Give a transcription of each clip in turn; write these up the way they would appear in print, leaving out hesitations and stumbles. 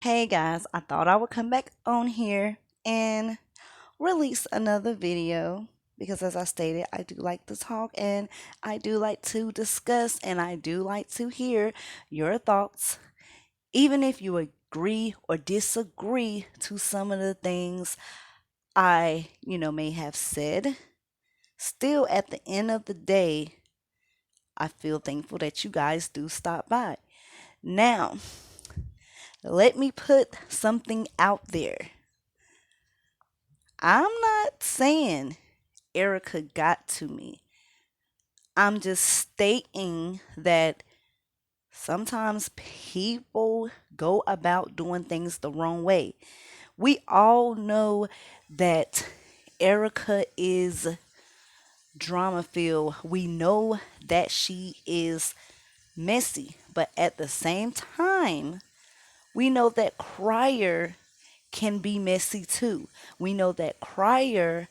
Hey guys, I thought I would come back on here and release another video because, as I stated, I do like to talk and I do like to discuss and I do like to hear your thoughts, even if you agree or disagree to some of the things I may have said. Still, at the end of the day, I feel thankful that you guys do stop by. Now, let me put something out there. I'm not saying Erica got to me. I'm just stating that sometimes people go about doing things the wrong way. We all know that Erica is drama filled. We know that she is messy, but at the same time, we know that Crier can be messy too. We know that Crier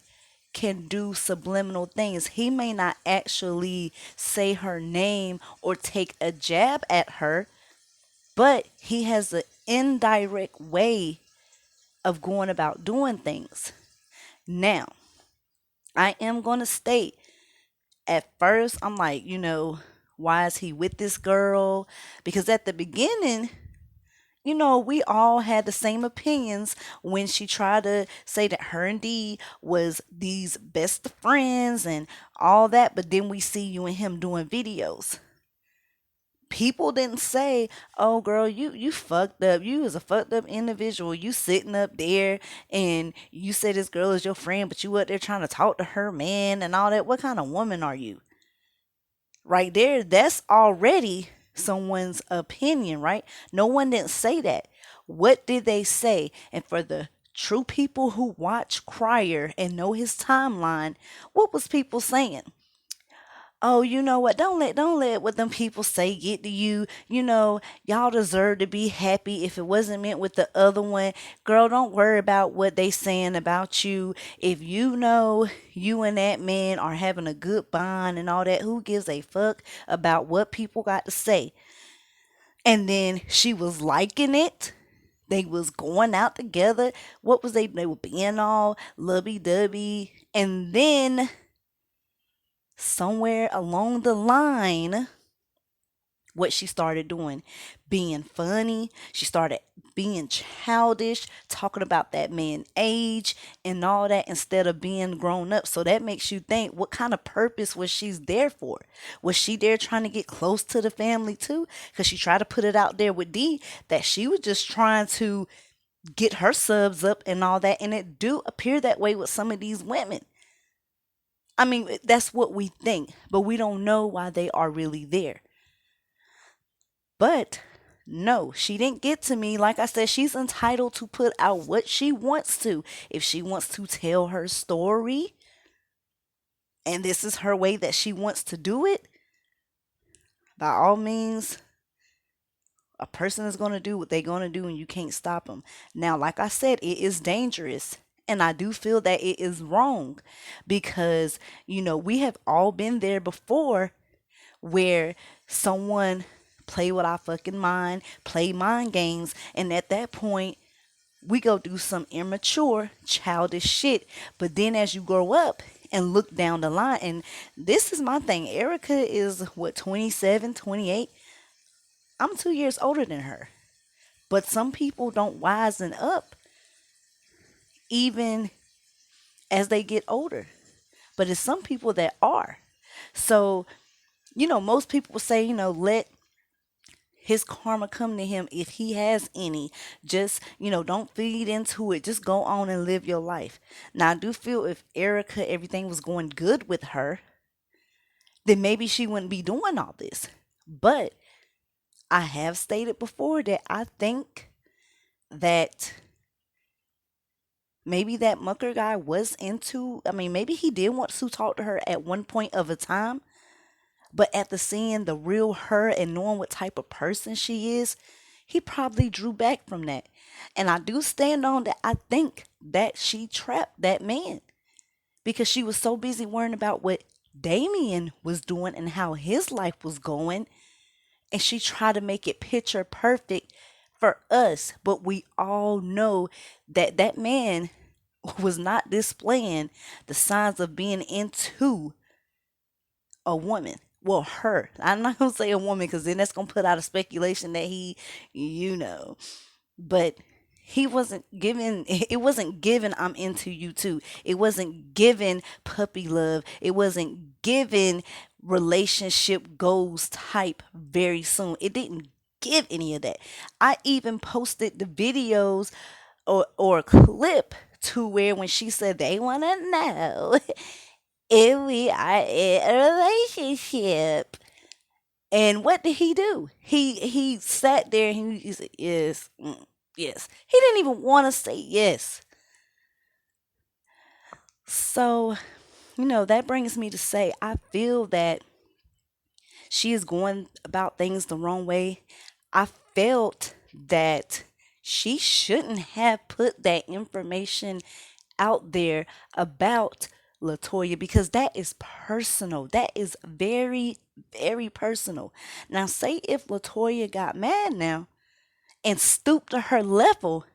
can do subliminal things. He may not actually say her name or take a jab at her, but he has an indirect way of going about doing things. Now, I am going to state at first, I'm like, why is he with this girl? Because at the beginning, we all had the same opinions when she tried to say that her and Dee was these best friends and all that, but then we see you and him doing videos. People didn't say, "Oh, girl, you fucked up. You was a fucked up individual. You sitting up there and you say this girl is your friend, but you up there trying to talk to her man and all that. What kind of woman are you?" Right there, that's already someone's opinion, right? No one didn't say that. What did they say? And for the true people who watch Crier and know his timeline, what was people saying? Oh, you know what? Don't let what them people say get to you. Y'all deserve to be happy if it wasn't meant with the other one. Girl, don't worry about what they saying about you. If you know you and that man are having a good bond and all that, who gives a fuck about what people got to say? And then she was liking it. They was going out together. What was they? They were being all lovey dovey. And then somewhere along the line, what she started doing, being funny. She started being childish, talking about that man age and all that instead of being grown up. So that makes you think, what kind of purpose was she there for? Was she there trying to get close to the family too? Because she tried to put it out there with Dee that she was just trying to get her subs up and all that. And it do appear that way with some of these women. I mean, that's what we think, but we don't know why they are really there. But no, she didn't get to me. Like I said, she's entitled to put out what she wants to. If she wants to tell her story and this is her way that she wants to do it, by all means, a person is going to do what they're going to do and you can't stop them. Now, like I said, it is dangerous. And I do feel that it is wrong because, we have all been there before where someone play with our fucking mind, play mind games, and at that point, we go do some immature, childish shit. But then as you grow up and look down the line, and this is my thing, Erica is what, 27, 28. I'm 2 years older than her. But some people don't wisen up even as they get older. But it's some people that are. So, most people say, let his karma come to him if he has any. Just, don't feed into it. Just go on and live your life. Now, I do feel if Erica, everything was going good with her, then maybe she wouldn't be doing all this. But I have stated before that I think that maybe that mucker guy was into, I mean, maybe he did want to talk to her at one point of a time. But after seeing the real her and knowing what type of person she is, he probably drew back from that. And I do stand on that. I think that she trapped that man because she was so busy worrying about what Damien was doing and how his life was going. And she tried to make it picture perfect for us, but we all know that that man was not displaying the signs of being into a woman. Well, her. I'm not gonna say a woman because then that's gonna put out a speculation that he, you know, but he wasn't given. It wasn't given. I'm into you too. It wasn't given puppy love. It wasn't given relationship goals type very soon. It didn't give any of that. I even posted the videos or a clip to where when she said they want to know if we are in a relationship. And what did he do? He sat there and he said, yes, yes. He didn't even want to say yes. So, that brings me to say I feel that she is going about things the wrong way. I felt that she shouldn't have put that information out there about Latoya because that is personal. That is very, very personal. Now, say if Latoya got mad now and stooped to her level,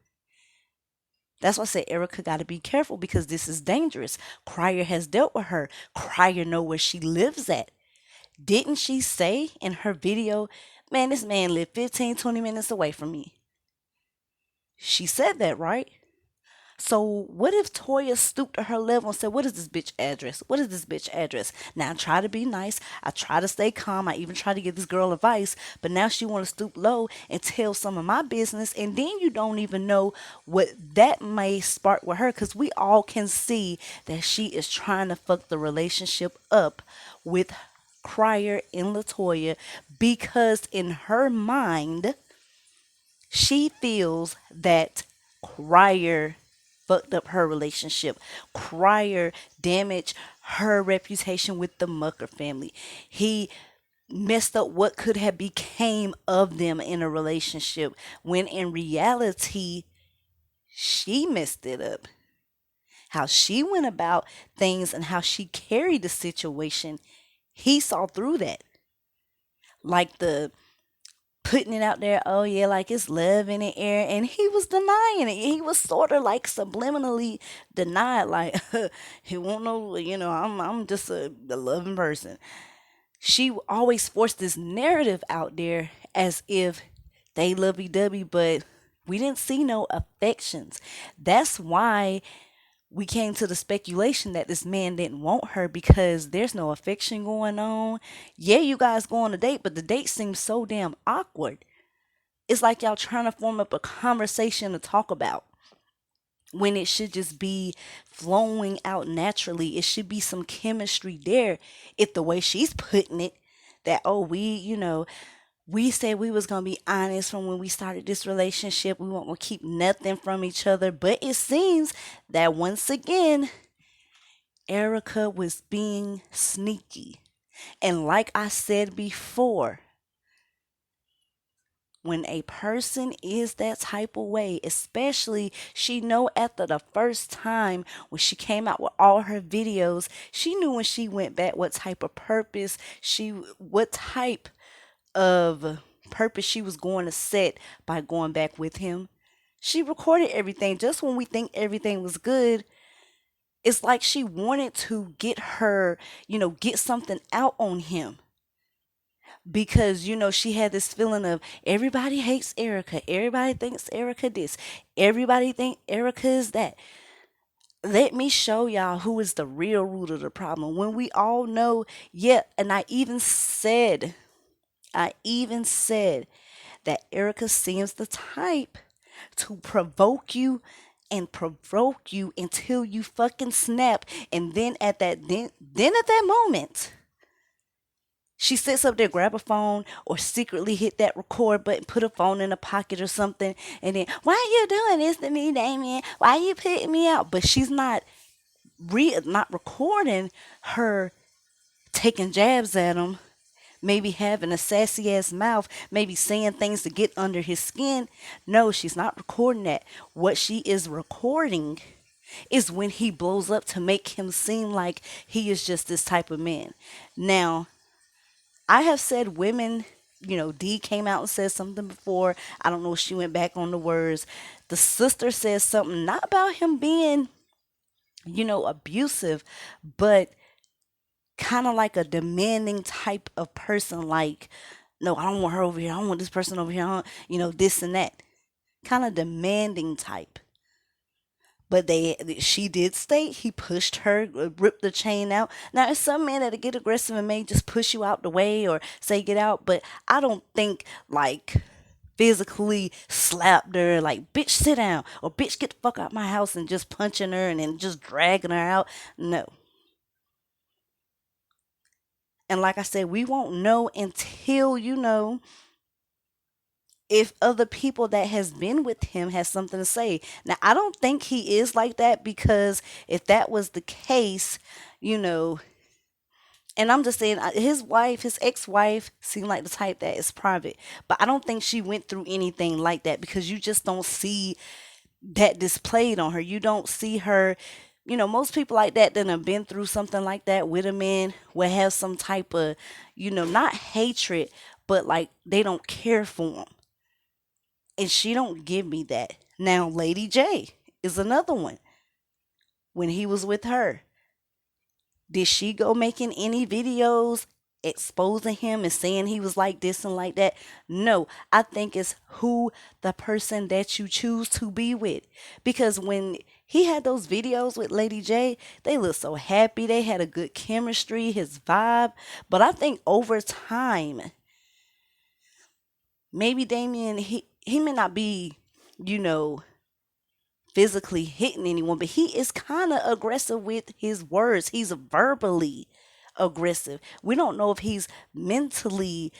that's why I say Erica got to be careful because this is dangerous. Crier has dealt with her. Crier know where she lives at. Didn't she say in her video, man, this man lived 15, 20 minutes away from me? She said that, right? So what if Toya stooped to her level and said, what is this bitch address? What is this bitch address? Now I try to be nice. I try to stay calm. I even try to give this girl advice. But now she want to stoop low and tell some of my business. And then you don't even know what that may spark with her. Because we all can see that she is trying to fuck the relationship up with Crier and Latoya. Because in her mind, she feels that Crier fucked up her relationship. Crier damaged her reputation with the Mucker family. He messed up what could have became of them in a relationship when in reality she messed it up. How she went about things and how she carried the situation, he saw through that. Like the putting it out there, oh yeah, like it's love in the air, and he was denying it. He was sort of like subliminally denied, like he won't know, I'm just a loving person. She always forced this narrative out there as if they lovey dovey, but we didn't see no affections. That's why we came to the speculation that this man didn't want her because there's no affection going on. Yeah, you guys go on a date, but the date seems so damn awkward. It's like y'all trying to form up a conversation to talk about when it should just be flowing out naturally. It should be some chemistry there. If the way she's putting it, that, oh, we said we was gonna be honest from when we started this relationship. We won't keep nothing from each other. But it seems that once again, Erica was being sneaky. And like I said before, when a person is that type of way, especially she know after the first time when she came out with all her videos, she knew when she went back what type of purpose what type of purpose she was going to set by going back with him. She recorded everything just when we think everything was good. It's like she wanted to get get something out on him because she had this feeling of everybody hates Erica, everybody thinks Erica this, everybody think Erica is that. Let me show y'all who is the real root of the problem when we all know. Yeah, and I even said that Erica seems the type to provoke you until you fucking snap, and then at that moment she sits up there, grab a phone, or secretly hit that record button, put a phone in a pocket or something, and then, why are you doing this to me, Damien? Why are you putting me out? But she's not recording her taking jabs at him, maybe having a sassy ass mouth, maybe saying things to get under his skin. No, she's not recording that. What she is recording is when he blows up to make him seem like he is just this type of man. Now, I have said women D came out and said something before. I don't know if she went back on the words. The sister says something not about him being, abusive, but kind of like a demanding type of person. Like, no, I don't want her over here. I don't want this person over here. I don't, this and that. Kind of demanding type. But she did state he pushed her, ripped the chain out. Now, it's some men that get aggressive and may just push you out the way or say get out, but I don't think like physically slapped her, like bitch sit down or bitch get the fuck out my house and just punching her and then just dragging her out. No. And like I said, we won't know until if other people that has been with him has something to say. Now, I don't think he is like that, because if that was the case, you know, and I'm just saying, his wife, his ex-wife, seemed like the type that is private. But I don't think she went through anything like that, because you just don't see that displayed on her. You don't see her. Most people like that have been through something like that with a man will have some type of, not hatred, but like they don't care for him. And she don't give me that. Now, Lady J is another one. When he was with her, did she go making any videos exposing him and saying he was like this and like that? No, I think it's who the person that you choose to be with. Because when he had those videos with Lady J, they looked so happy. They had a good chemistry, his vibe. But I think over time, maybe Damien, he may not be, you know, physically hitting anyone, but he is kind of aggressive with his words. He's verbally aggressive. We don't know if he's mentally,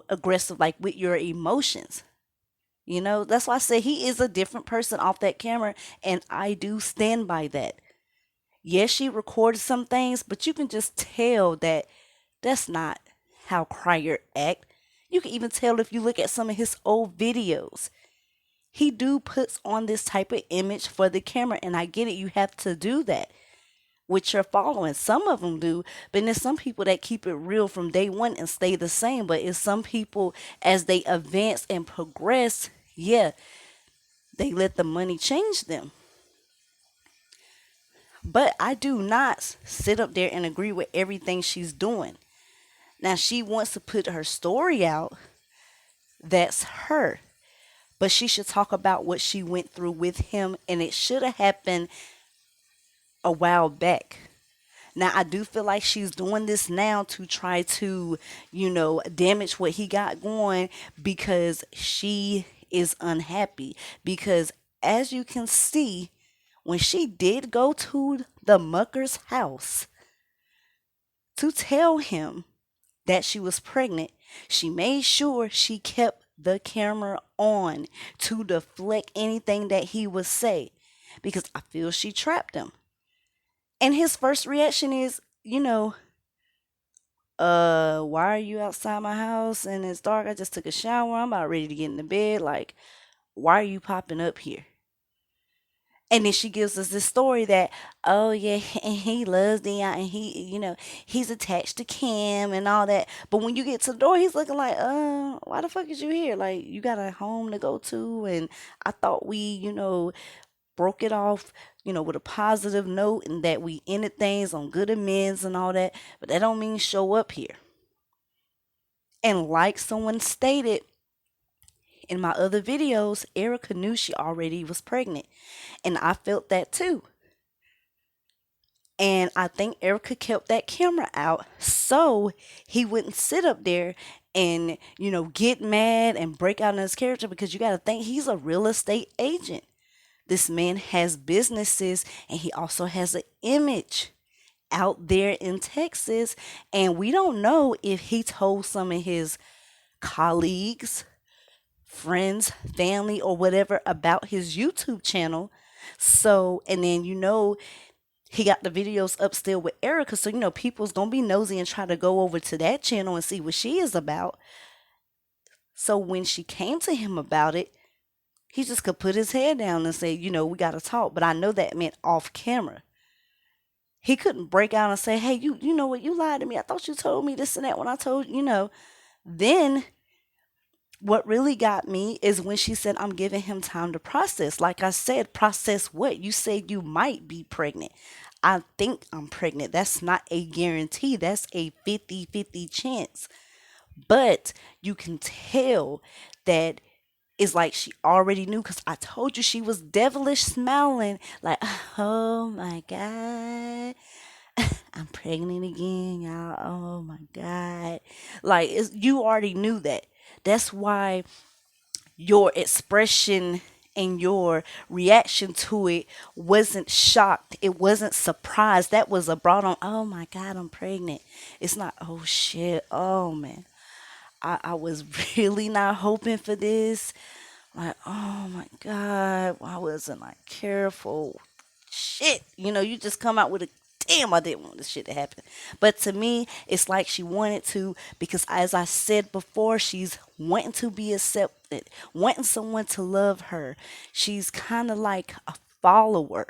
aggressive, like with your emotions. That's why I say he is a different person off that camera, and I do stand by that. Yes, she recorded some things, but you can just tell that that's not how Cryer act. You can even tell if you look at some of his old videos. He do puts on this type of image for the camera, and I get it. You have to do that with your following. Some of them do, but there's some people that keep it real from day one and stay the same. But it's some people, as they advance and progress, yeah, they let the money change them. But I do not sit up there and agree with everything she's doing. Now, she wants to put her story out. That's her. But she should talk about what she went through with him, and it should have happened a while back. Now, I do feel like she's doing this now to try to, damage what he got going, because she is unhappy. Because as you can see, when she did go to the mucker's house to tell him that she was pregnant, she made sure she kept the camera on to deflect anything that he would say, because I feel she trapped him. And his first reaction is, why are you outside my house and it's dark? I just took a shower. I'm about ready to get in the bed. Like, why are you popping up here? And then she gives us this story that, oh yeah, and he loves Dion, and he's attached to Cam and all that. But when you get to the door, he's looking like, why the fuck is you here? Like, you got a home to go to, and I thought we, broke it off, with a positive note, and that we ended things on good amends and all that. But that don't mean show up here. And like someone stated in my other videos, Erica knew she already was pregnant. And I felt that too. And I think Erica kept that camera out so he wouldn't sit up there and, get mad and break out in his character, because you got to think he's a real estate agent. This man has businesses, and he also has an image out there in Texas. And we don't know if he told some of his colleagues, friends, family, or whatever about his YouTube channel. So, and then, he got the videos up still with Erica. So, people's going to be nosy and try to go over to that channel and see what she is about. So when she came to him about it, he just could put his head down and say, we got to talk. But I know that meant off camera. He couldn't break out and say, hey, you know what? You lied to me. I thought you told me this and that when I told. Then What really got me is when she said, I'm giving him time to process. Like I said, process what? You said you might be pregnant. I think I'm pregnant. That's not a guarantee. That's a 50-50 chance. But you can tell that it's like she already knew because I told you she was devilish smiling, like, oh my God, I'm pregnant again, y'all. Oh my God. Like, you already knew that. That's why your expression and your reaction to it wasn't shocked. It wasn't surprised. That was a brought on, oh my God, I'm pregnant. It's not, oh shit, oh man. I was really not hoping for this. Like, oh my God, why wasn't I careful? Shit. You just come out with a damn, I didn't want this shit to happen. But to me, it's like she wanted to because as I said before, she's wanting to be accepted, wanting someone to love her. She's kind of like a follower.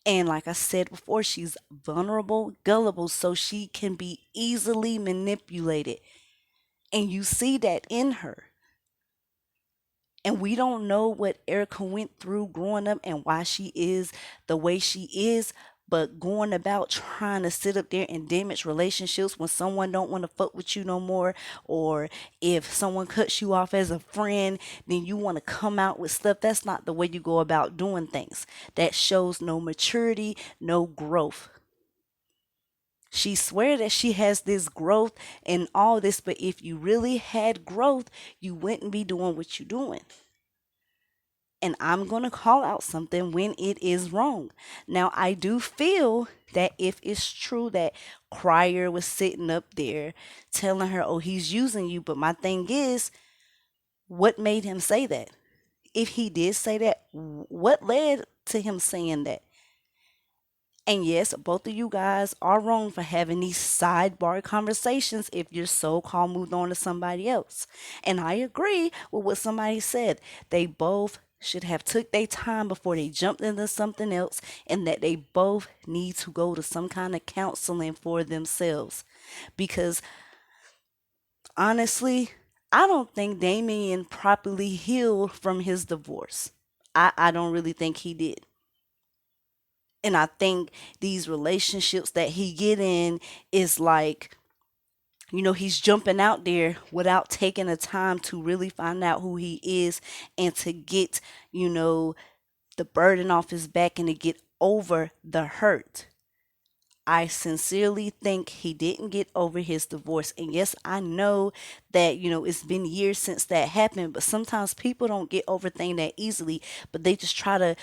And like I said before, she's vulnerable, gullible, so she can be easily manipulated. And you see that in her. And we don't know what Erica went through growing up and why she is the way she is, but going about trying to sit up there and damage relationships when someone don't want to fuck with you no more, or if someone cuts you off as a friend, then you want to come out with stuff. That's not the way you go about doing things. That shows no maturity, no growth. She swear that she has this growth and all this, but if you really had growth, you wouldn't be doing what you're doing. And I'm going to call out something when it is wrong. Now, I do feel that if it's true that Crier was sitting up there telling her, oh, he's using you. But my thing is, what made him say that? If he did say that, what led to him saying that? And yes, both of you guys are wrong for having these sidebar conversations if you're so called moved on to somebody else. And I agree with what somebody said. They both should have took their time before they jumped into something else, and that they both need to go to some kind of counseling for themselves. Because honestly, I don't think Damien properly healed from his divorce. I don't really think he did. And I think these relationships that he get in is like, he's jumping out there without taking the time to really find out who he is and to get, you know, the burden off his back and to get over the hurt. I sincerely think he didn't get over his divorce. And yes, I know that, it's been years since that happened, but sometimes people don't get over things that easily, but they just try to,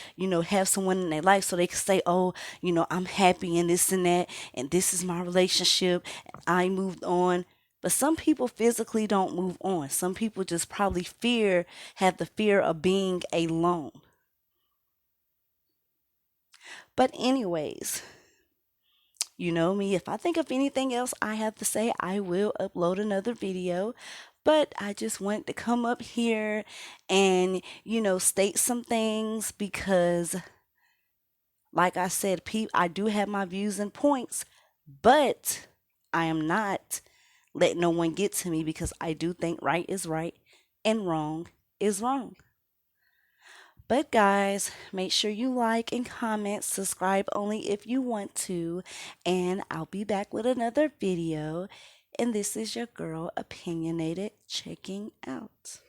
have someone in their life so they can say, oh, I'm happy and this and that, and this is my relationship, and I moved on. But some people physically don't move on. Some people just probably have the fear of being alone. But, anyways, you know me, if I think of anything else I have to say, I will upload another video. But I just wanted to come up here and, state some things because, like I said, I do have my views and points, but I am not letting no one get to me because I do think right is right and wrong is wrong. But guys, make sure you like and comment, subscribe only if you want to, and I'll be back with another video. And this is your girl, Opinionated, checking out.